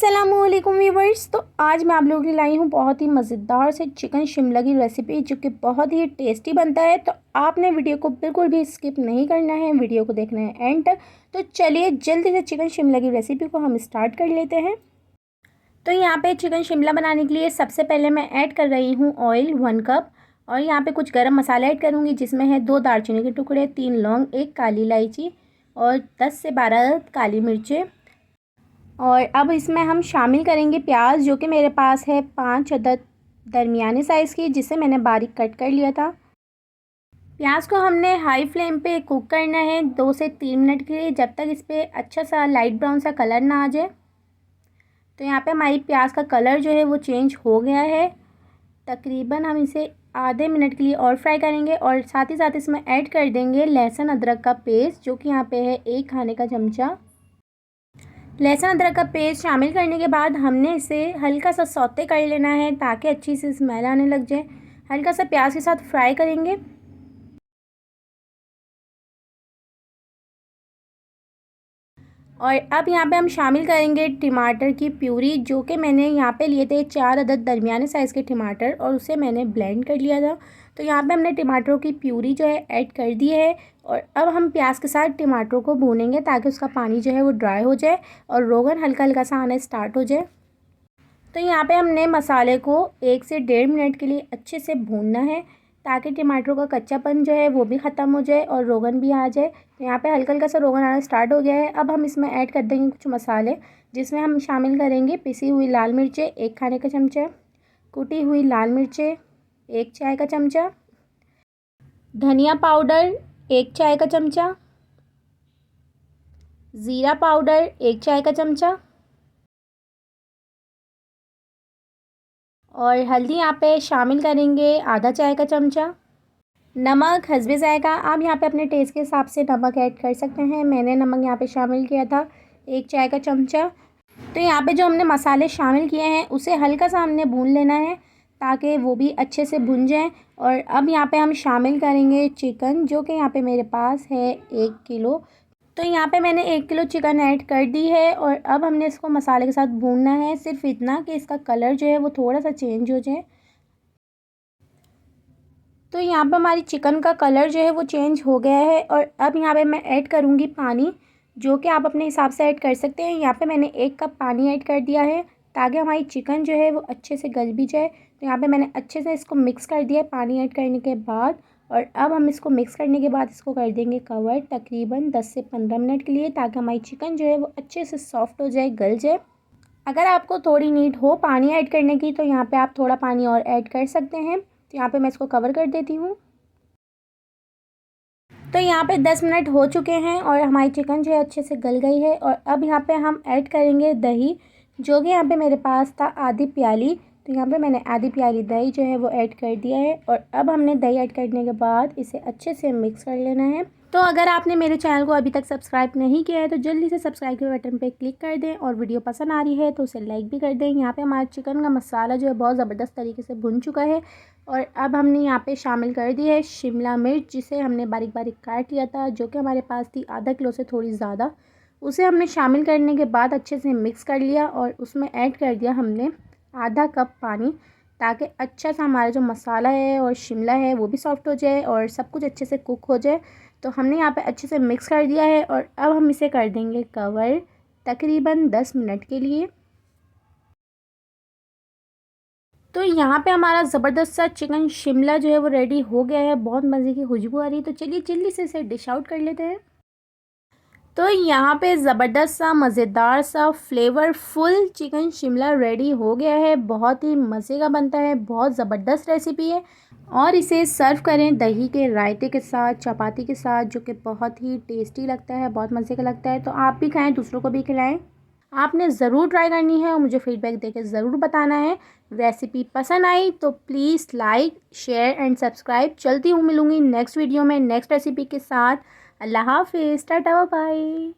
अस्सलामुअलैकुम व्यूवर्स। तो आज मैं आप लोगों के लिए लाई हूँ बहुत ही मज़ेदार से चिकन शिमला की रेसिपी, जो कि बहुत ही टेस्टी बनता है। तो आपने वीडियो को बिल्कुल भी स्किप नहीं करना है, वीडियो को देखना है एंड तक। तो चलिए जल्दी से चिकन शिमला की रेसिपी को हम स्टार्ट कर लेते हैं। तो यहाँ पे चिकन शिमला बनाने के लिए सबसे पहले मैं ऐड कर रही हूँ ऑयल 1 कप, और यहाँ पे कुछ गरम मसाला ऐड करूँगी, जिसमें है 2 दालचीनी के टुकड़े, 3 लौंग, 1 काली इलायची और 10 से 12 काली मिर्चें। और अब इसमें हम शामिल करेंगे प्याज, जो कि मेरे पास है 5 अदद दरमियाने साइज़ की, जिसे मैंने बारीक कट कर लिया था। प्याज को हमने हाई फ्लेम पे कुक करना है 2 से 3 मिनट के लिए, जब तक इस पर अच्छा सा लाइट ब्राउन सा कलर ना आ जाए। तो यहाँ पे हमारी प्याज का कलर जो है वो चेंज हो गया है। तकरीबन हम इसे आधे मिनट के लिए और फ्राई करेंगे, और साथ ही साथ इसमें ऐड कर देंगे लहसुन अदरक का पेस्ट, जो कि यहाँ पे है 1 खाने का चमचा। लहसुन अदरक का पेस्ट शामिल करने के बाद हमने इसे हल्का सा सौते कर लेना है, ताकि अच्छी सी स्मेल आने लग जाए। हल्का सा प्याज के साथ फ्राई करेंगे। और अब यहाँ पे हम शामिल करेंगे टमाटर की प्यूरी, जो कि मैंने यहाँ पे लिए थे 4 अदद दरमियाने साइज़ के टमाटर, और उसे मैंने ब्लेंड कर लिया था। तो यहाँ पे हमने टमाटरों की प्यूरी जो है ऐड कर दी है, और अब हम प्याज के साथ टमाटरों को भूनेंगे, ताकि उसका पानी जो है वो ड्राई हो जाए और रोगन हल्का हल्का सा आना स्टार्ट हो जाए। तो यहाँ पे हमने मसाले को 1 से 1.5 मिनट के लिए अच्छे से भूनना है, ताकि टमाटरों का कच्चापन जो है वो भी ख़त्म हो जाए और रोगन भी आ जाए। तो यहाँ पे हल्का हल्का सा रोगन आना स्टार्ट हो गया है। अब हम इसमें ऐड कर देंगे कुछ मसाले, जिसमें हम शामिल करेंगे पिसी हुई लाल मिर्चें 1 खाने का चमचा, कुटी हुई लाल मिर्चें 1 चाय का चमचा, धनिया पाउडर 1 चाय का चमचा, ज़ीरा पाउडर 1 चाय का चमचा, और हल्दी यहाँ पे शामिल करेंगे आधा चाय का चमचा। नमक हस्बे ज़ायक़ा, आप यहाँ पे अपने टेस्ट के हिसाब से नमक ऐड कर सकते हैं। मैंने नमक यहाँ पे शामिल किया था 1 चाय का चमचा। तो यहाँ पे जो हमने मसाले शामिल किए हैं उसे हल्का सा हमने भून लेना है, ताकि वो भी अच्छे से भुन जाएँ। और अब यहाँ पे हम शामिल करेंगे चिकन, जो कि यहाँ पे मेरे पास है 1 किलो। तो यहाँ पे मैंने 1 किलो चिकन ऐड कर दी है, और अब हमने इसको मसाले के साथ भूनना है, सिर्फ इतना कि इसका कलर जो है वो थोड़ा सा चेंज हो जाए। तो यहाँ पे हमारी चिकन का कलर जो है वो चेंज हो गया है, और अब यहाँ पे मैं ऐड करूँगी पानी, जो कि आप अपने हिसाब से ऐड कर सकते हैं। यहाँ पे मैंने 1 कप पानी ऐड कर दिया है, ताकि हमारी चिकन जो है वो अच्छे से गल भी जाए। तो यहाँ पे मैंने अच्छे से इसको मिक्स कर दिया है पानी ऐड करने के बाद। और अब हम इसको मिक्स करने के बाद इसको कर देंगे कवर तकरीबन 10 से 15 मिनट के लिए, ताकि हमारी चिकन जो है वो अच्छे से सॉफ्ट हो जाए, गल जाए। अगर आपको थोड़ी नीड हो पानी ऐड करने की, तो यहाँ पे आप थोड़ा पानी और ऐड कर सकते हैं। तो यहाँ पे मैं इसको कवर कर देती हूँ। तो यहाँ पे 10 मिनट हो चुके हैं, और हमारी चिकन जो है अच्छे से गल गई है। और अब यहाँ पे हम ऐड करेंगे दही, जो कि यहाँ पे मेरे पास था आधी प्याली। तो यहाँ पे मैंने आधी प्याली दही जो है वो ऐड कर दिया है, और अब हमने दही ऐड करने के बाद इसे अच्छे से मिक्स कर लेना है। तो अगर आपने मेरे चैनल को अभी तक सब्सक्राइब नहीं किया है, तो जल्दी से सब्सक्राइब के बटन पे क्लिक कर दें, और वीडियो पसंद आ रही है तो उसे लाइक भी कर दें। यहाँ पे हमारा चिकन का मसाला जो है बहुत ज़बरदस्त तरीके से भुन चुका है। और अब हमने यहाँ पे शामिल कर दी है शिमला मिर्च, जिसे हमने बारीक बारीक काट लिया था, जो कि हमारे पास थी आधा किलो से थोड़ी ज़्यादा। उसे हमने शामिल करने के बाद अच्छे से मिक्स कर लिया, और उसमें ऐड कर दिया हमने आधा कप पानी, ताकि अच्छा सा हमारा जो मसाला है और शिमला है वो भी सॉफ्ट हो जाए और सब कुछ अच्छे से कुक हो जाए। तो हमने यहाँ पे अच्छे से मिक्स कर दिया है, और अब हम इसे कर देंगे कवर तकरीबन 10 मिनट के लिए। तो यहाँ पे हमारा ज़बरदस्त सा चिकन शिमला जो है वो रेडी हो गया है। बहुत मज़े की खुशबू आ रही है। तो चलिए जल्दी से इसे डिश आउट कर लेते हैं। तो यहाँ पे ज़बरदस्त सा मज़ेदार सा फ्लेवरफुल चिकन शिमला रेडी हो गया है। बहुत ही मज़े का बनता है, बहुत ज़बरदस्त रेसिपी है। और इसे सर्व करें दही के रायते के साथ, चपाती के साथ, जो कि बहुत ही टेस्टी लगता है, बहुत मज़े का लगता है। तो आप भी खाएं, दूसरों को भी खिलाएं। आपने ज़रूर ट्राई करनी है, और मुझे फ़ीडबैक देके ज़रूर बताना है। रेसिपी पसंद आई तो please like, share and subscribe. चलती हूँ, मिलूँगी नेक्स्ट वीडियो में नेक्स्ट रेसिपी के साथ। अल्लाह हाफ़िज़, टाटा बाय बाय।